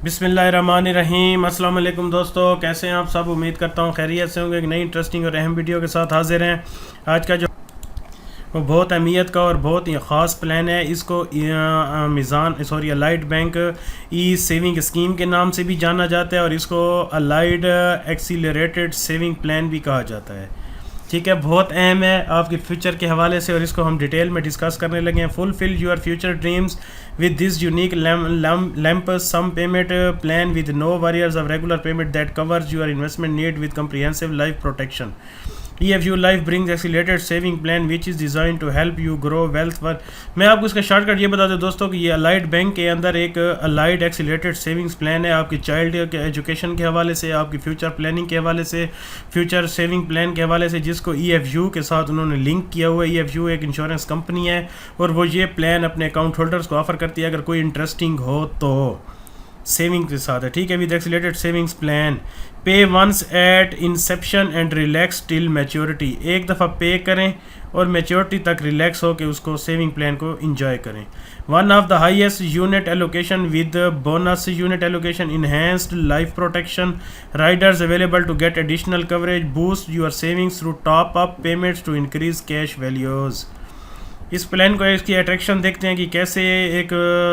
बिस्मिल्लाहिर्रहमानिर्रहीम। अस्सलाम वालेकुम दोस्तों, कैसे हैं आप सब। उम्मीद करता हूँ खैरियत से होंगे। एक नई इंटरेस्टिंग और अहम वीडियो के साथ हाजिर हैं। आज का जो वो बहुत अहमियत का और बहुत ही ख़ास प्लान है। इसको मिज़ान सॉरी अलाइड बैंक ई सेविंग स्कीम के नाम से भी जाना जाता है और इसको अलाइड एक्सीलरेटेड सेविंग प्लान भी कहा जाता है। ठीक है, बहुत अहम है आपके फ्यूचर के हवाले से और इसको हम डिटेल में डिस्कस करने लगे हैं। Fulfil your future dreams with this unique lump sum payment plan with no worries of regular payment that covers your investment need with comprehensive life protection. EFU Life brings accelerated saving plan which is designed to help you grow wealth पर मैं आपको इसका shortcut ये बता दूं दोस्तों कि ये अलाइड बैंक के अंदर एक अलाइड एक्सीलरेटेड सेविंग्स प्लान है। आपकी चाइल्ड के एजुकेशन के हवाले से, आपकी फ्यूचर प्लानिंग के हवाले से, फ्यूचर सेविंग प्लान के हवाले से, जिसको EFU के साथ उन्होंने लिंक किया हुआ है। EFU एक इंश्योरेंस कंपनी है और वो ये प्लान अपने अकाउंट होल्डर्स को ऑफर करती है अगर कोई इंटरेस्टिंग हो तो सेविंग के साथ है। ठीक है, with accelerated savings plan pay once at inception and relax till maturity. एक दफ़ा पे करें और मैच्योरिटी तक रिलैक्स हो के उसको सेविंग प्लान को इंजॉय करें। One of the highest unit allocation with bonus unit allocation, enhanced life protection, riders available to get additional coverage, boost your savings through top up payments to increase cash values. इस plan को इसकी attraction देखते हैं कि कैसे एक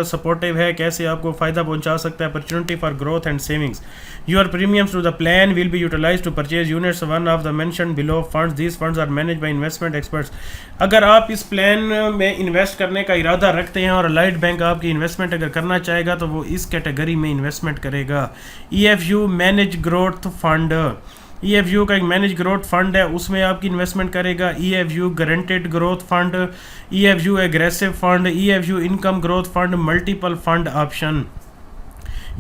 supportive है, कैसे आपको फ़ायदा पहुंचा सकता है। Opportunity for growth and savings, your premiums to the plan will be utilize to purchase units one of the mentioned below funds. These funds are manage by investment experts. अगर आप इस प्लान में इन्वेस्ट करने का इरादा रखते हैं और अलाइड बैंक आपकी इन्वेस्टमेंट अगर करना चाहेगा तो वो इस कैटेगरी में इन्वेस्टमेंट करेगा। EFU manage growth fund, EFU का एक मैनेज ग्रोथ फंड है, उसमें आपकी इन्वेस्टमेंट करेगा। EFU guaranteed growth fund, EFU aggressive fund, EFU income growth fund, multiple fund option.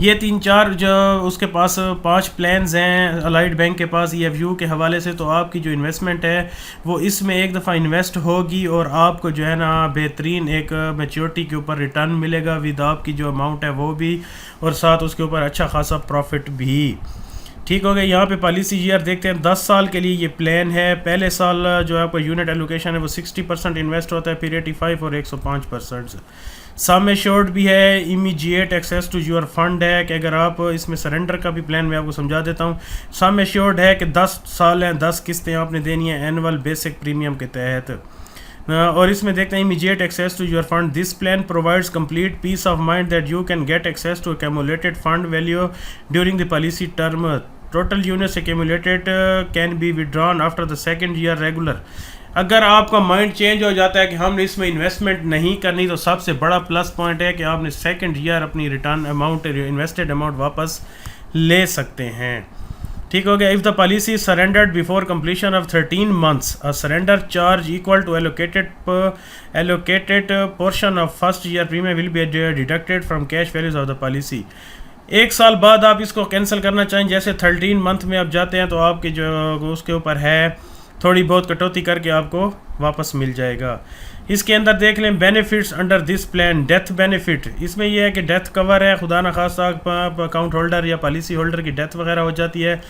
ये 3-4 जो उसके पास 5 प्लान्स हैं अलाइड बैंक के पास EFU के हवाले से। तो आपकी जो इन्वेस्टमेंट है वो इसमें एक दफ़ा इन्वेस्ट होगी और आपको जो है ना बेहतरीन एक मैच्योरिटी के ऊपर रिटर्न मिलेगा विद आपकी जो अमाउंट है वो भी, और साथ उसके ऊपर अच्छा खासा प्रॉफिट भी। ठीक हो गया। यहाँ पे पॉलिसी ईयर देखते हैं, 10 साल के लिए ये प्लान है। पहले साल जो है आपका यूनिट एलोकेशन है वो 60% इन्वेस्ट होता है, फिर 85 और 105%। सम एश्योर्ड भी है, immediate access to your fund है कि अगर आप इसमें सरेंडर का भी प्लान मैं आपको समझा देता हूँ। सम एश्योर्ड है कि 10 साल हैं, 10 किस्तें आपने देनी है एनुअल बेसिक प्रीमियम के तहत। और इसमें देखते हैं immediate access to your fund, this plan provides complete peace of mind that you can get access to accumulated fund value during the policy term. Total units accumulated can be withdrawn after the second year regular. अगर आपका mind change हो जाता है कि हमने इसमें investment नहीं करनी तो सबसे बड़ा प्लस पॉइंट है कि आपने सेकेंड ईयर अपनी रिटर्न अमाउंट इन्वेस्टेड अमाउंट वापस ले सकते हैं। ठीक हो गया। If the policy surrendered before completion of 13 months, a surrender charge equal to allocated portion of first year premium will be deducted from cash values of the policy. एक साल बाद आप इसको कैंसिल करना चाहें, जैसे 13 मंथ में आप जाते हैं तो आपके जो उसके ऊपर है थोड़ी बहुत कटौती करके आपको वापस मिल जाएगा। इसके अंदर देख लें benefits under this plan. Death benefit, इसमें यह है कि डेथ कवर है, खुदा न खास्ता अकाउंट होल्डर या पॉलिसी होल्डर की डेथ वगैरह हो जाती है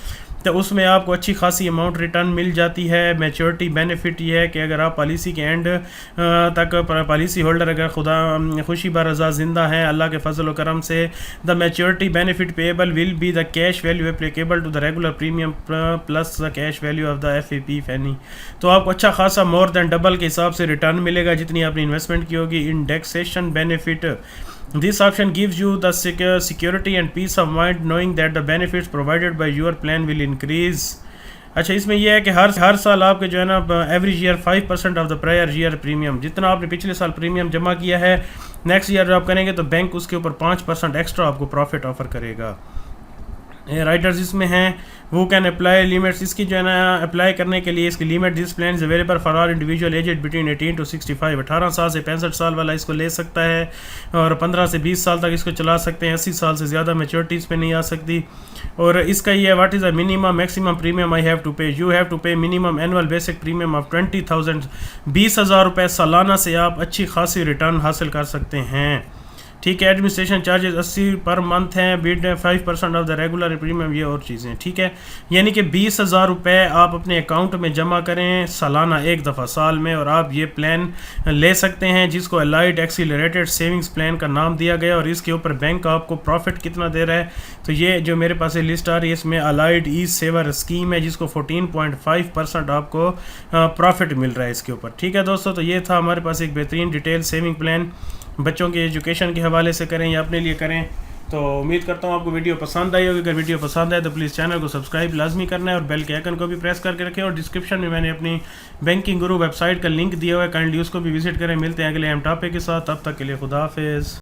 तो उसमें आपको अच्छी खासी अमाउंट रिटर्न मिल जाती है। मैच्योरिटी बेनिफिट ये है कि अगर आप पॉलिसी के एंड तक पॉलिसी होल्डर अगर खुदा खुशी बरज़ा ज़िंदा है अल्लाह के फजल व करम से, the maturity benefit payable will be the cash value applicable to the regular premium plus the cash value of the FAP फैनी। तो आपको अच्छा खासा मोर देन डबल के हिसाब से रिटर्न मिलेगा जितनी आपने इन्वेस्टमेंट की होगी। Indexation benefit, this option gives you the security and peace of mind knowing that the benefits provided by your plan will increase। अच्छा, इसमें यह है कि हर साल आपके जो है ना average year 5% of the prior year premium, जितना आपने पिछले साल प्रीमियम जमा किया है नेक्स्ट ईयर जब आप करेंगे तो बैंक उसके ऊपर 5% एक्स्ट्रा आपको प्रॉफिट ऑफर करेगा। राइडर्स इसमें हैं, वो कैन अप्लाई लिमिट्स, इसकी जो है ना अप्लाई करने के लिए इसकी limit, this plan is available for all individual aged between 18 to 65। 18 साल से 65 साल वाला इसको ले सकता है और 15 से 20 साल तक इसको चला सकते हैं। 80 साल से ज़्यादा मैच्योरिटीज़ पे नहीं आ सकती। और इसका ये what is the minimum maximum premium I have to pay, you have to pay minimum annual basic premium of 20,000। 20,000 रुपये सालाना से आप अच्छी खासी रिटर्न हासिल कर सकते हैं। ठीक है। एडमिनिस्ट्रेशन चार्जेस 80 पर मंथ हैं, beat 5% of the regular premium, ये और चीज़ें, ठीक है। यानी कि 20,000 रुपये आप अपने अकाउंट में जमा करें सालाना एक दफ़ा साल में, और आप ये प्लान ले सकते हैं जिसको अलाइड एक्सीलरेटेड सेविंग्स प्लान का नाम दिया गया। और इसके ऊपर बैंक आपको प्रॉफिट कितना दे रहा है, तो ये जो मेरे पास लिस्ट आ रही है इसमें अलाइड ई सेवर स्कीम है जिसको 14.5% आपको प्रॉफिट मिल रहा है इसके ऊपर, ठीक है दोस्तों। तो ये था हमारे पास एक बेहतरीन डिटेल सेविंग प्लान, बच्चों के एजुकेशन के हवाले से करें या अपने लिए करें। तो उम्मीद करता हूँ आपको वीडियो पसंद आई होगी। अगर वीडियो पसंद आए तो प्लीज़ चैनल को सब्सक्राइब लाजमी करना है और बेल के आइकन को भी प्रेस करके रखें। और डिस्क्रिप्शन में मैंने अपनी बैंकिंग गुरु वेबसाइट का लिंक दिया हुआ है, काइंडली उसको भी विजिट करें। मिलते हैं अगले अहम टॉपिक के साथ, तब तक के लिए खुदा हाफिज़।